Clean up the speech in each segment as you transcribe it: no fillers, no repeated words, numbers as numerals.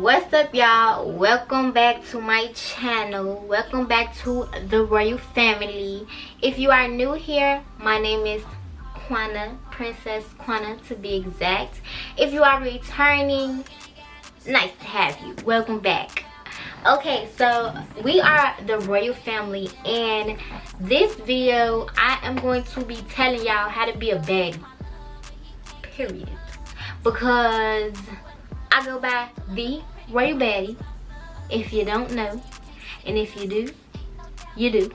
What's up, y'all? Welcome back to my channel. Welcome back to the royal family. If you are new here, my name is Quana, Princess Quana to be exact. If you are returning, nice to have you. Welcome back. Okay, so we are the royal family, and this video I am going to be telling y'all how to be a baddie, period, because I go by the royal baddie. If you don't know, and if you do, you do.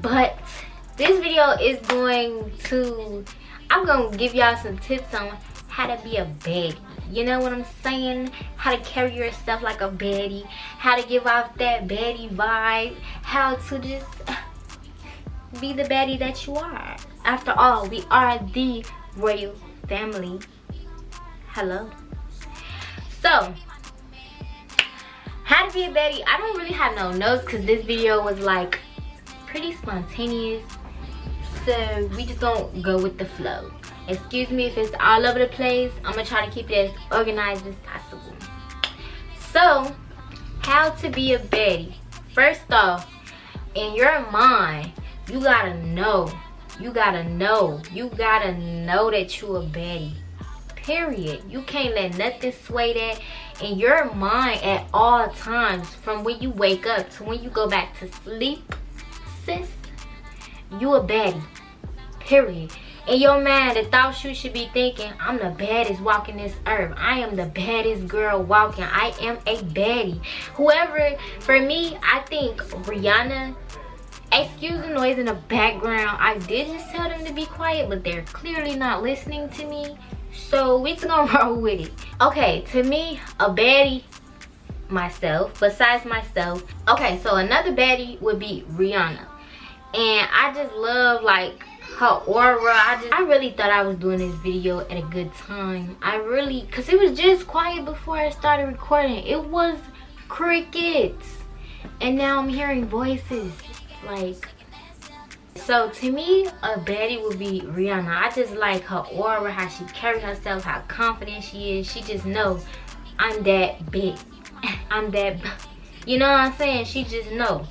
But this video is I'm gonna give y'all some tips on how to be a baddie. You know what I'm saying? How to carry yourself like a baddie, how to give off that baddie vibe, how to just be the baddie that you are. After all, we are the royal family. Hello. So, how to be a baddie? I don't really have no notes because this video was like pretty spontaneous. So we just gonna go with the flow. Excuse me if it's all over the place. I'm gonna try to keep it as organized as possible. So, how to be a baddie? First off, in your mind, you gotta know that you a baddie. Period. You can't let nothing sway that in your mind at all times, from when you wake up to when you go back to sleep. Sis, you a baddie. Period. In your mind, the thoughts you should be thinking, I'm the baddest walking this earth. I am the baddest girl walking. I am a baddie. Whoever, for me, I think Rihanna. Excuse the noise in the background. I did just tell them to be quiet, but they're clearly not listening to me. So we just gonna roll with it. Okay, to me, a baddie, besides myself. Okay, so another baddie would be Rihanna. And I just love like her aura. I really thought I was doing this video at a good time. Cause it was just quiet before I started recording. It was crickets. And now I'm hearing voices. Like, so to me, a baddie would be Rihanna. I just like her aura, how she carries herself, how confident she is. She just knows I'm that big. I'm that, you know what I'm saying? She just know.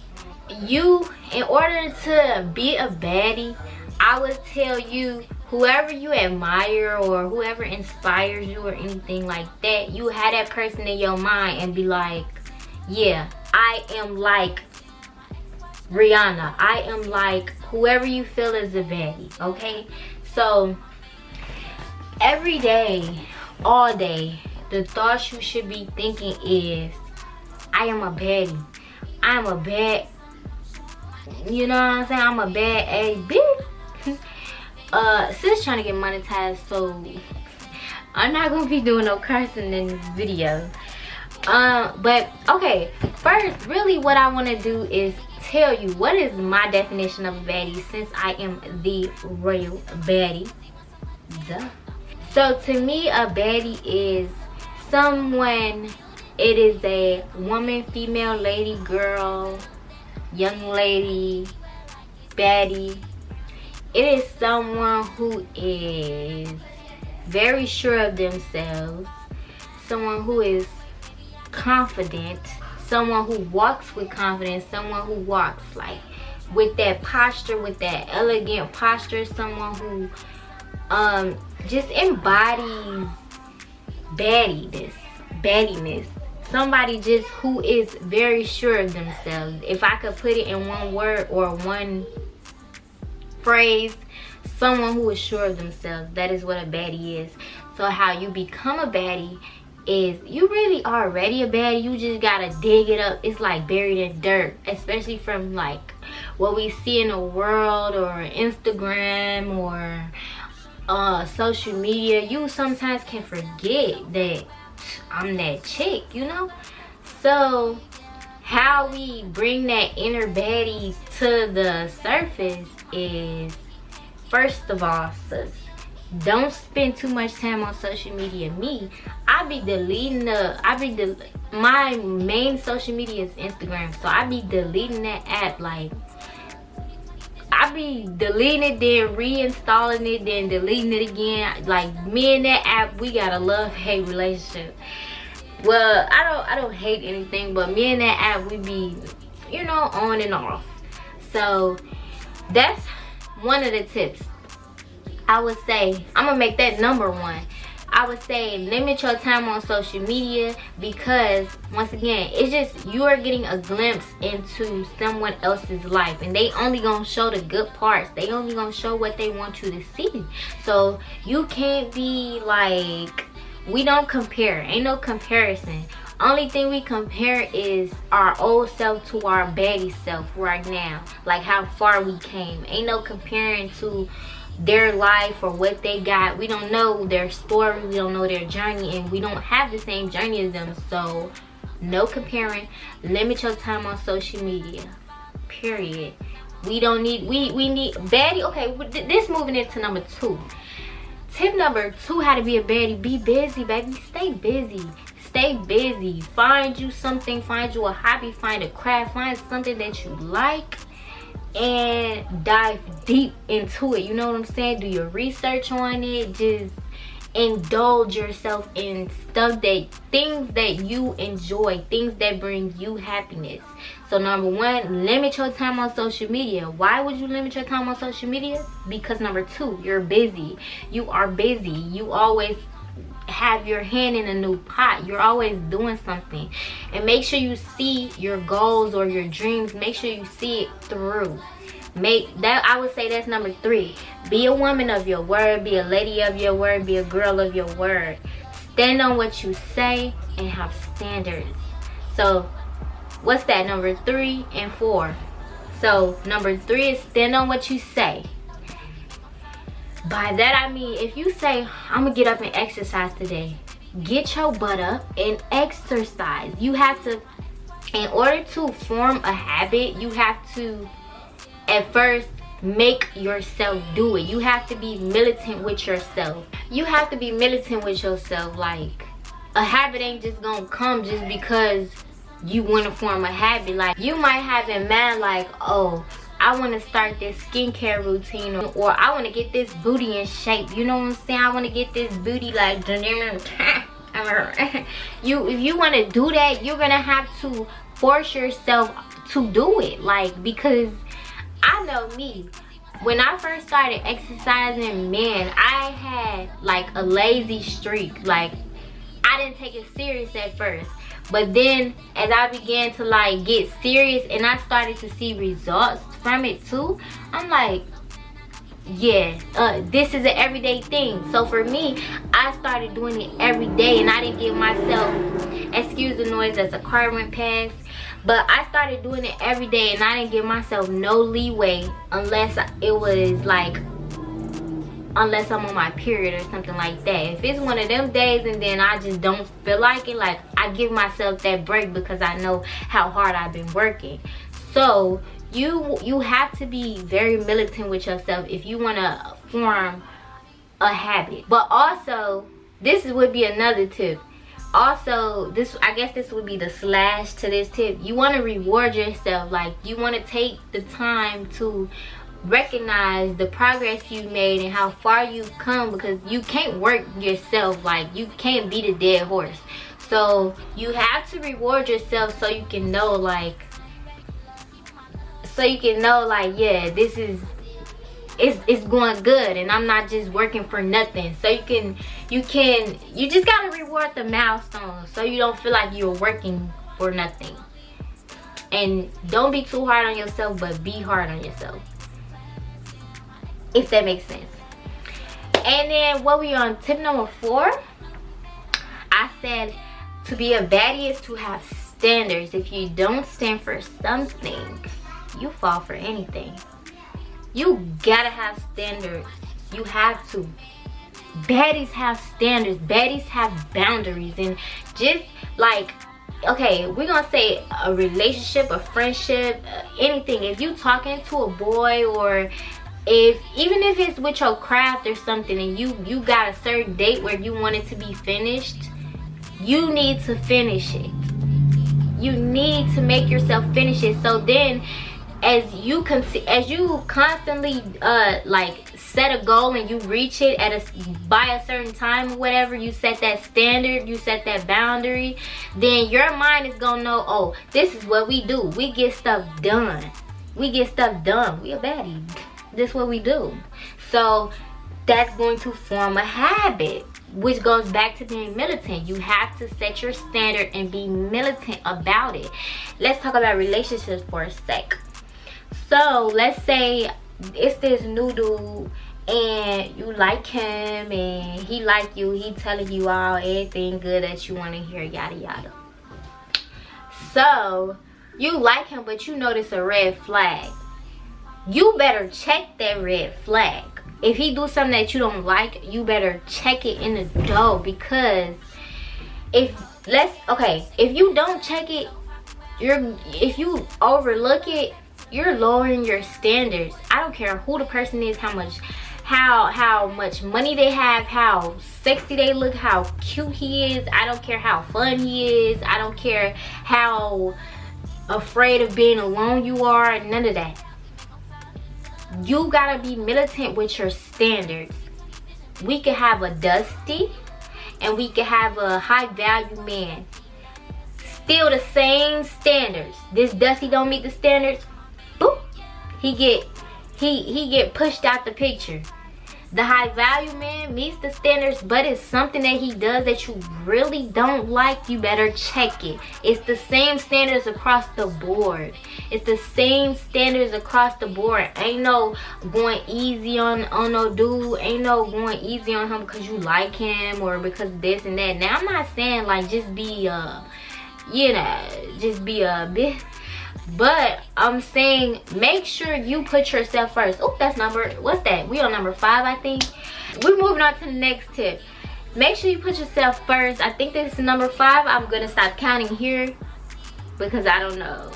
You, in order to be a baddie, I would tell you, whoever you admire or whoever inspires you or anything like that, you have that person in your mind and be like, yeah, I am like Rihanna. I am like whoever you feel is a baddie, okay? So, every day, all day, the thoughts you should be thinking is, I am a baddie. I am a bad, you know what I'm saying? I'm a bad a bitch. Sis trying to get monetized, so I'm not gonna be doing no cursing in this video. But okay, first, really what I want to do is tell you what is my definition of a baddie, since I am the royal baddie. Duh. So to me, a baddie is someone, it is a woman, female, lady, girl, young lady, baddie. It is someone who is very sure of themselves, someone who is confident, someone who walks with confidence, someone who walks like with that posture, with that elegant posture, someone who just embodies baddiness. Somebody just who is very sure of themselves. If I could put it in one word or one phrase, someone who is sure of themselves. That is what a baddie is. So how you become a baddie is, you really are already a baddie. You just gotta dig it up. It's like buried in dirt, especially from like what we see in the world or Instagram or social media. You sometimes can forget that I'm that chick, you know? So how we bring that inner baddie to the surface is, first of all, sis, don't spend too much time on social media. Me, I be deleting my main social media is Instagram, so I be deleting that app. Like, I be deleting it, then reinstalling it, then deleting it again. Like, me and that app, we got a love-hate relationship. Well, I don't hate anything, but me and that app, we be, you know, on and off. So that's one of the tips. I would say, I'm gonna make that number one. I would say limit your time on social media, because once again, it's just, you are getting a glimpse into someone else's life, and they only gonna show the good parts. They only gonna show what they want you to see. So you can't be like, we don't compare. Ain't no comparison. Only thing we compare is our old self to our baddie self right now, like how far we came. Ain't no comparing to their life or what they got. We don't know their story, we don't know their journey, and we don't have the same journey as them. So no comparing. Limit your time on social media, period. We don't need, we need baddie. Okay, this moving into number two. Tip number two, how to be a baddie. Be busy, baby. Stay busy. Stay busy. Find you something, find you a hobby, find a craft, find something that you like, and dive deep into it. You know what I'm saying? Do your research on it. Just indulge yourself in stuff, things that you enjoy, things that bring you happiness. So number one, limit your time on social media. Why would you limit your time on social media? Because number two, you're busy. You are busy. You always have your hand in a new pot. You're always doing something. And make sure you see your goals or your dreams. Make sure you see it through. Make that, I would say that's number three. Be a woman of your word. Be a lady of your word. Be a girl of your word. Stand on what you say and have standards. So what's that? Number 3 and 4. So number 3 is stand on what you say. By that I mean, if you say, I'm gonna get up and exercise today, get your butt up and exercise. You have to, in order to form a habit, you have to at first make yourself do it. You have to be militant with yourself. You have to be militant with yourself. Like, a habit ain't just gonna come just because you want to form a habit. Like, you might have in mind, like, oh, I want to start this skincare routine, or I want to get this booty in shape. You know what I'm saying? I want to get this booty like if you want to do that, you're gonna have to force yourself to do it. Like, because I know me, when I first started exercising, man, I had like a lazy streak. Like, I didn't take it serious at first, but then as I began to like get serious and I started to see results from it too, I'm like, yeah, this is an everyday thing. So for me, I started doing it every day, and I didn't give myself, excuse the noise, as a car went past, but I started doing it every day, and I didn't give myself no leeway unless it was like, unless I'm on my period or something like that. If it's one of them days and then I just don't feel like it, like, I give myself that break because I know how hard I've been working. So you have to be very militant with yourself if you want to form a habit. But also, this would be another tip. Also, this, I guess this would be the slash to this tip. You want to reward yourself. Like, you want to take the time to recognize the progress you made and how far you've come, because you can't work yourself. Like, you can't beat a dead horse. So you have to reward yourself so you can know, like, yeah, this is, it's going good, and I'm not just working for nothing. So you just gotta reward the milestones so you don't feel like you're working for nothing. And don't be too hard on yourself, but be hard on yourself, if that makes sense. And then what we on tip number 4, I said to be a baddie is to have standards. If you don't stand for something, you fall for anything. You gotta have standards. You have to. Baddies have standards. Baddies have boundaries. And just like, okay, we're gonna say a relationship, a friendship, anything. If you talking to a boy, or even if it's with your craft or something, and you got a certain date where you want it to be finished, you need to finish it. You need to make yourself finish it. So then, as you constantly like set a goal and you reach it at by a certain time or whatever, you set that standard, you set that boundary, then your mind is gonna know, oh, this is what we do. We get stuff done. We get stuff done. We a baddie. This is what we do. So that's going to form a habit, which goes back to being militant. You have to set your standard and be militant about it. Let's talk about relationships for a sec. So let's say it's this new dude and you like him and he like you. He telling you all everything good that you want to hear, yada yada. So you like him, but you notice a red flag. You better check that red flag. If he do something that you don't like, you better check it in the door, because if you don't check it, if you overlook it, you're lowering your standards. I don't care who the person is, how much money they have, how sexy they look, how cute he is. I don't care how fun he is. I don't care how afraid of being alone you are. None of that. You gotta be militant with your standards. We could have a Dusty and we could have a high value man. Still the same standards. This Dusty don't meet the standards, boop, he get pushed out the picture. The high value man meets the standards, but it's something that he does that you really don't like. You better check it. It's the same standards across the board. It's the same standards across the board. Ain't no going easy on no dude. Ain't no going easy on him because you like him or because this and that. Now I'm not saying like just be just be a bit, but I'm saying make sure you put yourself first. Oh, that's what's that? We on number 5, I think. We're moving on to the next tip. Make sure you put yourself first. I think this is number 5. I'm gonna stop counting here because I don't know,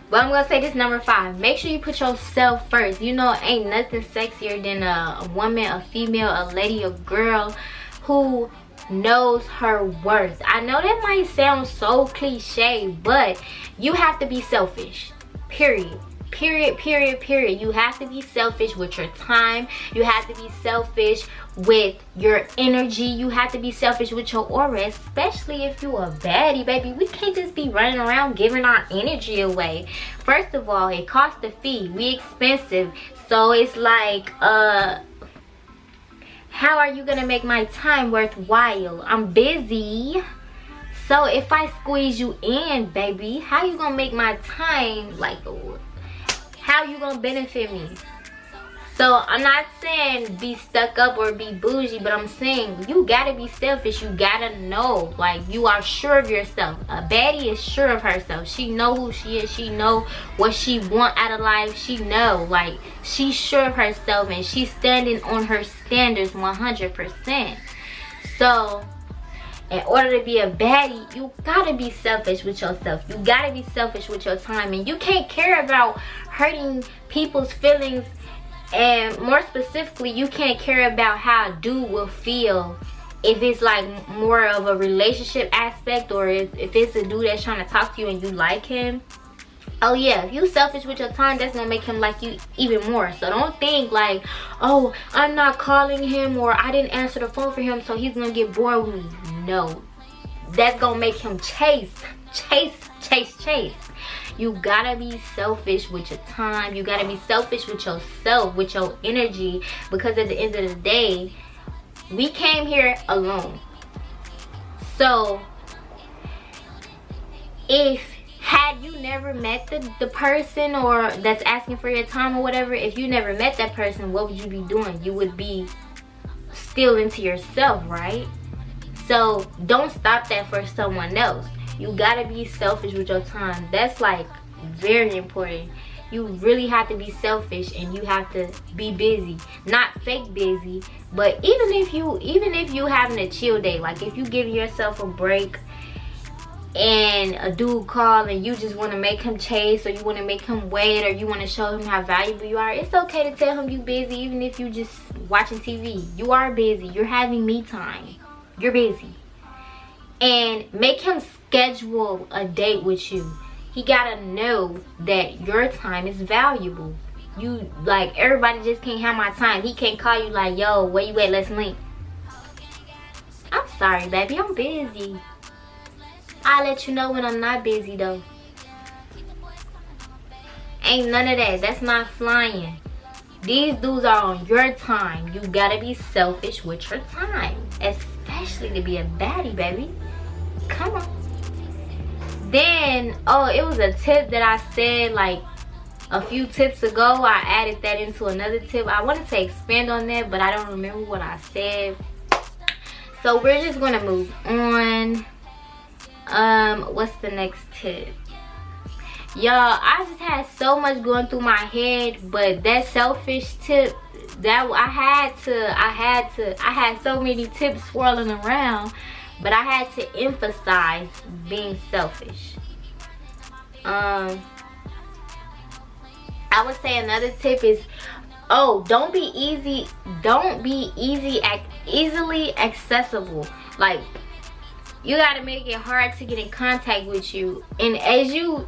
but I'm gonna say this number 5. Make sure you put yourself first. You know, ain't nothing sexier than a woman, a female, a lady, a girl who knows her worth. I know that might sound so cliche, but you have to be selfish. Period. You have to be selfish with your time. You have to be selfish with your energy. You have to be selfish with your aura, especially if you a baddie, baby. We can't just be running around giving our energy away. First of all, it costs a fee. We expensive, so it's like how are you gonna make my time worthwhile? I'm busy. So if I squeeze you in, baby, how you gonna make my time, like, how you gonna benefit me? So I'm not saying be stuck up or be bougie, but I'm saying you gotta be selfish. You gotta know, like, you are sure of yourself. A baddie is sure of herself. She know who she is. She know what she want out of life. She know, like, she's sure of herself and she's standing on her standards 100%. So in order to be a baddie, you gotta be selfish with yourself. You gotta be selfish with your time, and you can't care about hurting people's feelings. And more specifically, you can't care about how a dude will feel if it's like more of a relationship aspect, or if it's a dude that's trying to talk to you and you like him. Oh yeah, if you selfish with your time, that's gonna make him like you even more. So don't think like, oh, I'm not calling him or I didn't answer the phone for him, so he's gonna get bored with me. No, that's gonna make him chase. You gotta be selfish with your time. You gotta be selfish with yourself, with your energy, because at the end of the day, we came here alone. So had you never met the person or that's asking for your time or whatever, if you never met that person, what would you be doing? You would be still into yourself, right? So don't stop that for someone else. You gotta be selfish with your time. That's like very important. You really have to be selfish, and you have to be busy, not fake busy. But even if you having a chill day, like if you give yourself a break and a dude call and you just want to make him chase, or you want to make him wait, or you want to show him how valuable you are, it's okay to tell him you busy. Even if you just watching TV, you are busy. You're having me time. You're busy. And make him schedule a date with you. He gotta know that your time is valuable. you like, everybody just can't have my time. He can't call you like, yo, where you at, let's link. I'm sorry, baby, I'm busy. I'll let you know when I'm not busy though. Ain't none of that. That's not flying. These dudes are on your time. You gotta be selfish with your time, especially to be a baddie, baby. Come on. Then, oh, it was a tip that I said like a few tips ago. I added that into another tip. I wanted to expand on that, but I don't remember what I said. So we're just gonna move on. What's the next tip? Y'all, I just had so much going through my head, but that selfish tip, that I had so many tips swirling around, but I had to emphasize being selfish. I would say another tip is, oh, don't be easily accessible. Like, you gotta make it hard to get in contact with you. And as you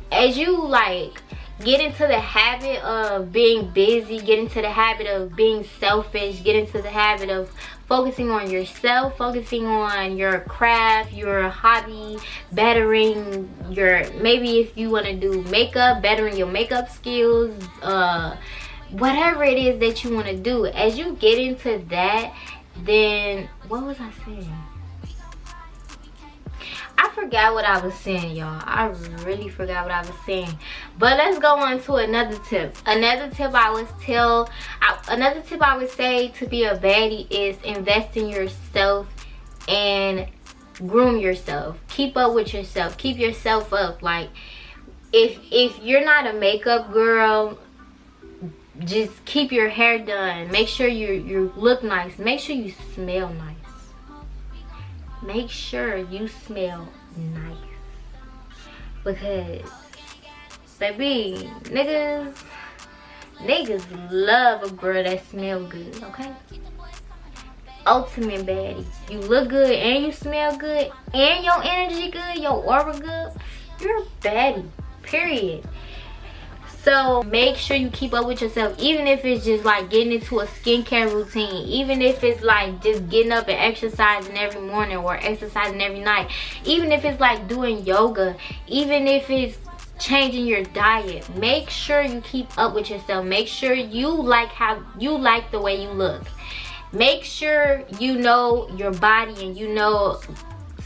like get into the habit of being busy, get into the habit of being selfish, get into the habit of focusing on yourself, focusing on your craft, your hobby, bettering your, maybe if you want to do makeup, bettering your makeup skills, whatever it is that you want to do. As you get into that, then what was I saying? I forgot what I was saying, y'all. I really forgot what I was saying. But let's go on to another tip. Another tip I would say to be a baddie is invest in yourself and groom yourself. Keep up with yourself. Keep yourself up. Like, if you're not a makeup girl, just keep your hair done. Make sure you look nice. Make sure you smell nice. Make sure you smell nice, because baby, niggas love a girl that smell good. Okay, ultimate baddie. You look good and you smell good and your energy good, your aura good, you're a baddie, period. So make sure you keep up with yourself, even if it's just like getting into a skincare routine, even if it's like just getting up and exercising every morning or exercising every night, even if it's like doing yoga, even if it's changing your diet. Make sure you keep up with yourself. Make sure you like the way you look. Make sure you know your body and you know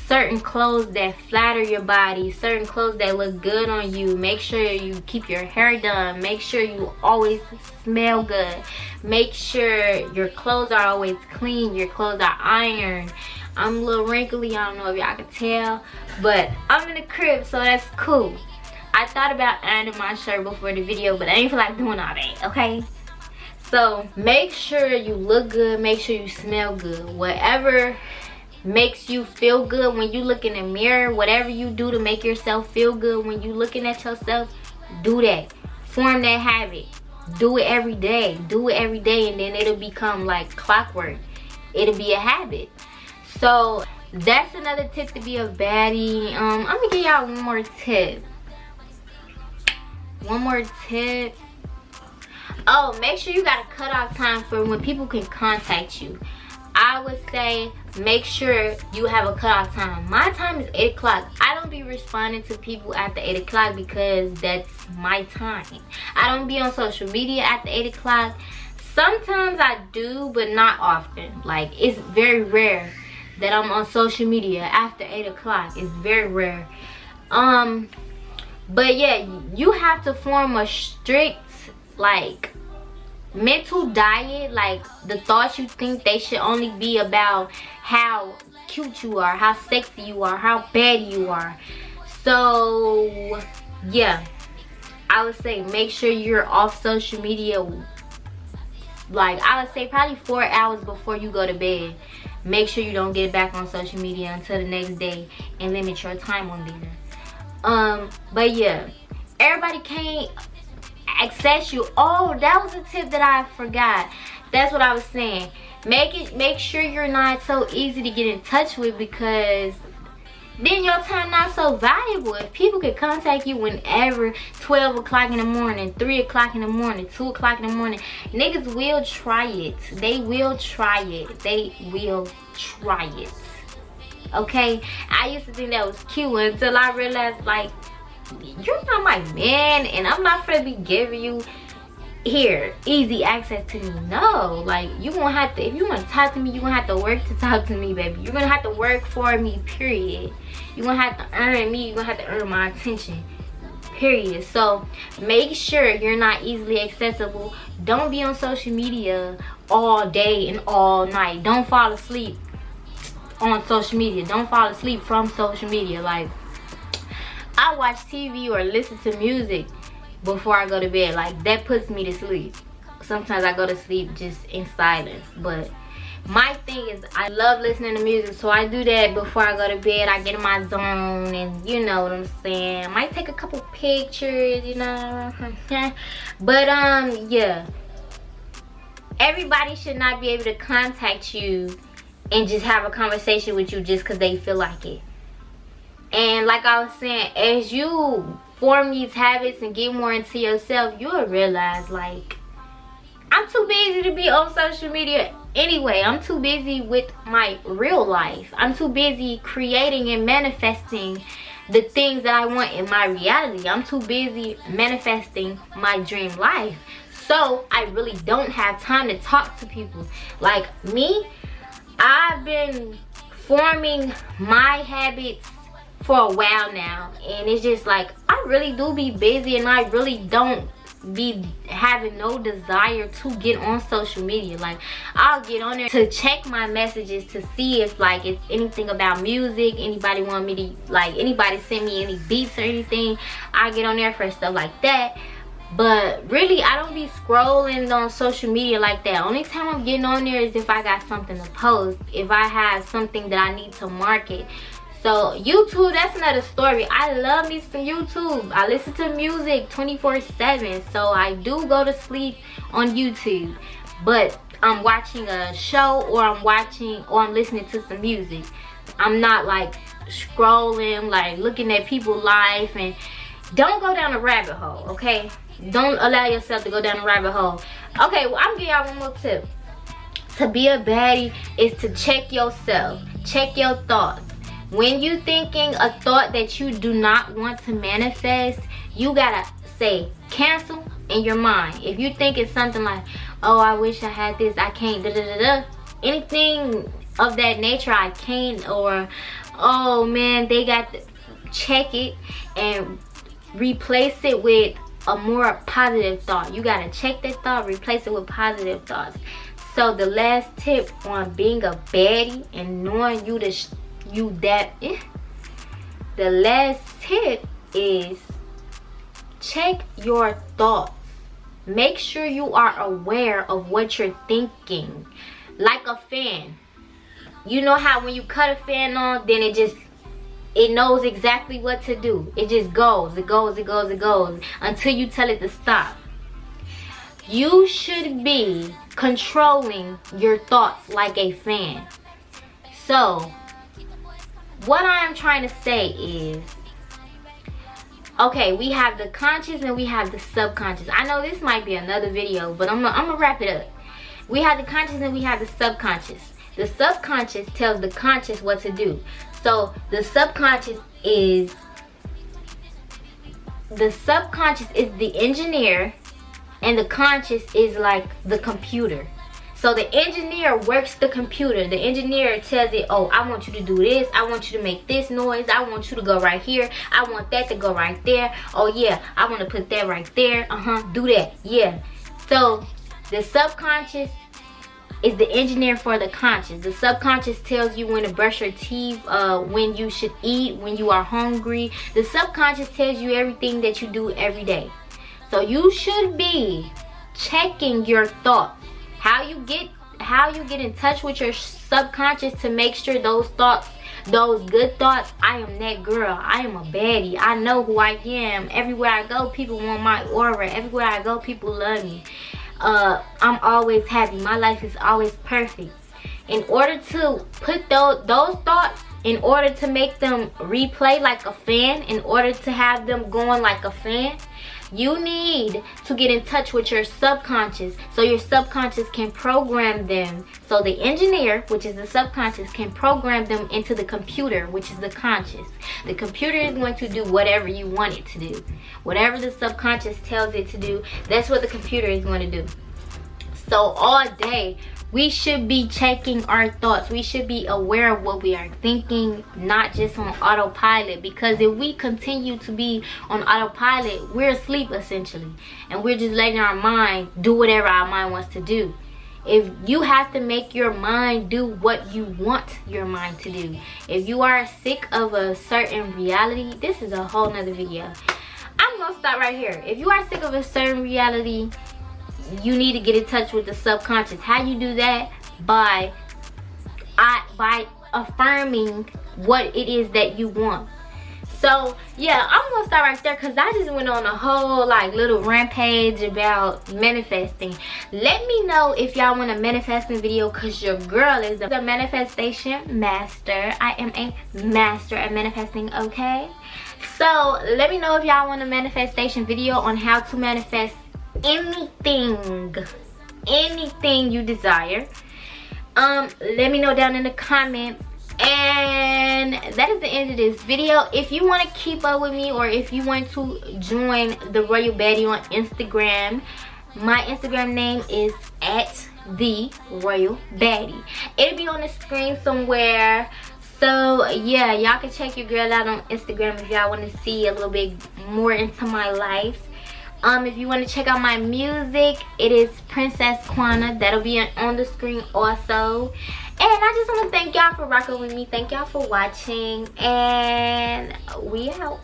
certain clothes that flatter your body, certain clothes that look good on you. Make sure you keep your hair done. Make sure you always smell good. Make sure your clothes are always clean, your clothes are ironed. I'm a little wrinkly, I don't know if y'all can tell, but I'm in the crib, so that's cool. I thought about ironing my shirt before the video, but I ain't feel like doing all that, okay? So make sure you look good, make sure you smell good. Whatever makes you feel good when you look in the mirror, whatever you do to make yourself feel good when you looking at yourself, do that. Form that habit. Do it every day. Do it every day, and then it'll become like clockwork. It'll be a habit. So that's another tip to be a baddie. I'm gonna give y'all one more tip. Oh, make sure you got a cutoff time for when people can contact you. I would say make sure you have a cutoff time. My time is 8 o'clock. I don't be responding to people after 8 o'clock because that's my time. I don't be on social media after 8 o'clock. Sometimes I do, but not often. Like, it's very rare that I'm on social media after 8 o'clock. It's very rare. But yeah, you have to form a strict, like, mental diet. Like, the thoughts you think, they should only be about how cute you are, how sexy you are, how bad you are. So yeah, I would say make sure you're off social media, like I would say probably 4 hours before you go to bed. Make sure you don't get back on social media until the next day, and limit your time on there. But yeah, everybody can't access you. Oh, that was a tip that I forgot. That's what I was saying. Make sure you're not so easy to get in touch with, because then your time not so valuable. If people could contact you whenever, 12 o'clock in the morning, 3 o'clock in the morning, 2 o'clock in the morning, niggas will try it. They will try it. They will try it. Okay? I used to think that was cute until I realized, like, you're not my man, and I'm not gonna be giving you here easy access to me. No, like, you gonna have to, if you want to talk to me, you're gonna have to work to talk to me, baby. You're gonna have to work for me, period. You're gonna have to earn me. You're gonna have to earn my attention, period. So make sure you're not easily accessible. Don't be on social media all day and all night. Don't fall asleep on social media. Don't fall asleep from social media. Like, I watch TV or listen to music before I go to bed. Like, that puts me to sleep. Sometimes I go to sleep just in silence. But my thing is, I love listening to music, so I do that before I go to bed. I get in my zone, and you know what I'm saying. I might take a couple pictures, you know. But yeah, everybody should not be able to contact you and just have a conversation with you just because they feel like it. And like I was saying, as you form these habits and get more into yourself, you'll realize, like, I'm too busy to be on social media anyway. I'm too busy with my real life. I'm too busy creating and manifesting the things that I want in my reality. I'm too busy manifesting my dream life. So I really don't have time to talk to people. Like me, I've been forming my habits for a while now, and it's just like, I really do be busy, and I really don't be having no desire to get on social media. Like, I'll get on there to check my messages to see if, like, it's anything about music, anybody want me to, like, anybody send me any beats or anything. I get on there for stuff like that. But really, I don't be scrolling on social media like that. Only time I'm getting on there is if I got something to post, if I have something that I need to market. So YouTube, that's another story. I love me some YouTube. I listen to music 24/7. So I do go to sleep on YouTube. But I'm watching a show, or I'm listening to some music. I'm not like scrolling, like looking at people's life. And don't go down a rabbit hole, okay? Don't allow yourself to go down a rabbit hole. Okay, well, I'm giving y'all one more tip. To be a baddie is to check yourself. Check your thoughts. When you thinking a thought that you do not want to manifest, you gotta say cancel in your mind. If you think it's something like, oh, I wish I had this, I can't, anything of that nature, I can't, or oh man, they got to, check it and replace it with a more positive thought. You gotta check that thought, replace it with positive thoughts. So the last tip on being a baddie and knowing the last tip is check your thoughts. Make sure you are aware of what you're thinking. Like a fan. You know how when you cut a fan on, then it knows exactly what to do. It just goes, it goes, it goes, it goes until you tell it to stop. You should be controlling your thoughts like a fan. So what I am trying to say is, okay, we have the conscious and we have the subconscious. I know this might be another video, but I'm gonna wrap it up. We have the conscious and we have the subconscious. The subconscious tells the conscious what to do. So the subconscious is the engineer, and the conscious is like the computer. So the engineer works the computer. The engineer tells it, oh, I want you to do this. I want you to make this noise. I want you to go right here. I want that to go right there. Oh yeah, I want to put that right there. Do that. Yeah. So the subconscious is the engineer for the conscious. The subconscious tells you when to brush your teeth, when you should eat, when you are hungry. The subconscious tells you everything that you do every day. So you should be checking your thoughts. How you get in touch with your subconscious to make sure those thoughts, those good thoughts, I am that girl, I am a baddie, I know who I am. Everywhere I go, people want my aura. Everywhere I go, people love me. I'm always happy. My life is always perfect. In order to put those thoughts in order to make them replay like a fan, in order to have them going like a fan, you need to get in touch with your subconscious, so your subconscious can program them. So the engineer, which is the subconscious, can program them into the computer, which is the conscious. The computer is going to do whatever you want it to do. Whatever the subconscious tells it to do, that's what the computer is going to do. So all day, we should be checking our thoughts. We should be aware of what we are thinking, not just on autopilot. Because if we continue to be on autopilot, we're asleep essentially. And we're just letting our mind do whatever our mind wants to do. If you have to make your mind do what you want your mind to do. If you are sick of a certain reality, this is a whole nother video. I'm gonna stop right here. If you are sick of a certain reality, you need to get in touch with the subconscious. How you do that? By affirming what it is that you want. So yeah, I'm gonna start right there because I just went on a whole like little rampage about manifesting. Let me know if y'all want a manifesting video, because your girl is the manifestation master. I am a master at manifesting, okay? So let me know if y'all want a manifestation video on how to manifest anything you desire. Let me know down in the comments. And that is the end of this video. If you want to keep up with me, or if you want to join the Royal Baddie on Instagram, my Instagram name is @TheeRoyalFamily. It'll be on the screen somewhere. So yeah, y'all can check your girl out on Instagram if y'all want to see a little bit more into my life. If you want to check out my music, it is Princess Quana. That'll be on the screen also. And I just want to thank y'all for rocking with me. Thank y'all for watching. And we out.